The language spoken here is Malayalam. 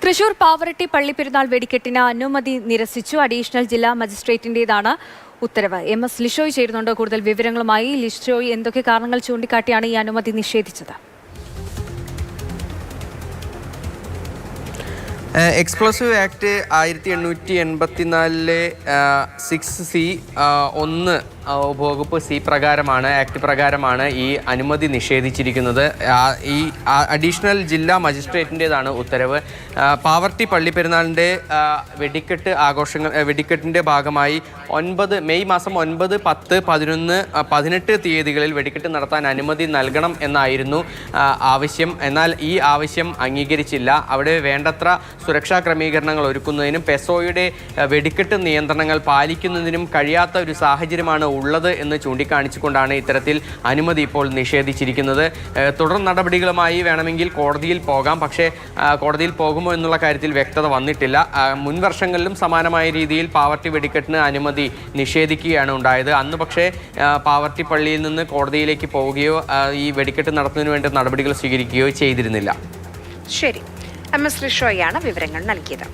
തൃശൂർ പാവറട്ടി പള്ളിപ്പെരുന്നാൾ വെടിക്കെട്ടിന് അനുമതി നിരസിച്ചു. അഡീഷണൽ ജില്ലാ മജിസ്ട്രേറ്റിന്റേതാണ് ഉത്തരവ്. MS ലിഷോയ് ചേരുന്നുണ്ട് കൂടുതൽ വിവരങ്ങളുമായി. ലിഷോയ്, എന്തൊക്കെ കാരണങ്ങൾ ചൂണ്ടിക്കാട്ടിയാണ് ഈ അനുമതി നിഷേധിച്ചത്? എക്സ്പ്ലോസീവ് ആക്ട് 1884 6C(1) വകുപ്പ് C പ്രകാരമാണ്, ആക്ട് പ്രകാരമാണ് ഈ അനുമതി നിഷേധിച്ചിരിക്കുന്നത്. ഈ അഡീഷണൽ ജില്ലാ മജിസ്ട്രേറ്റിൻ്റെതാണ് ഉത്തരവ്. പാവർട്ടി പള്ളിപ്പെരുന്നാളിൻ്റെ വെടിക്കെട്ടിൻ്റെ ഭാഗമായി മെയ് മാസം 9, 10, 11, 18 തീയതികളിൽ വെടിക്കെട്ട് നടത്താൻ അനുമതി നൽകണം എന്നായിരുന്നു ആവശ്യം. എന്നാൽ ഈ ആവശ്യം അംഗീകരിച്ചില്ല. അവിടെ വേണ്ടത്ര സുരക്ഷാ ക്രമീകരണങ്ങൾ ഒരുക്കുന്നതിനും പെസോയുടെ വെടിക്കെട്ട് നിയന്ത്രണങ്ങൾ പാലിക്കുന്നതിനും കഴിയാത്ത ഒരു സാഹചര്യമാണ് ഉള്ളത് എന്ന് ചൂണ്ടിക്കാണിച്ചുകൊണ്ടാണ് ഇത്തരത്തിൽ അനുമതി ഇപ്പോൾ നിഷേധിച്ചിരിക്കുന്നത്. തുടർ നടപടികളുമായി വേണമെങ്കിൽ കോടതിയിൽ പോകാം, പക്ഷേ കോടതിയിൽ പോകുമോ എന്നുള്ള കാര്യത്തിൽ വ്യക്തത വന്നിട്ടില്ല. മുൻ വർഷങ്ങളിലും സമാനമായ രീതിയിൽ പാവർട്ടി വെടിക്കെട്ടിന് അനുമതി നിഷേധിക്കുകയാണ് ഉണ്ടായത്. അന്ന് പക്ഷേ പാവർട്ടി പള്ളിയിൽ നിന്ന് കോടതിയിലേക്ക് പോവുകയോ ഈ വെടിക്കെട്ട് നടത്തുന്നതിന് വേണ്ടി നടപടികൾ സ്വീകരിക്കുകയോ ചെയ്തിരുന്നില്ല. ശരി, MS ലിഷോയാണ് വിവരങ്ങൾ നൽകിയത്.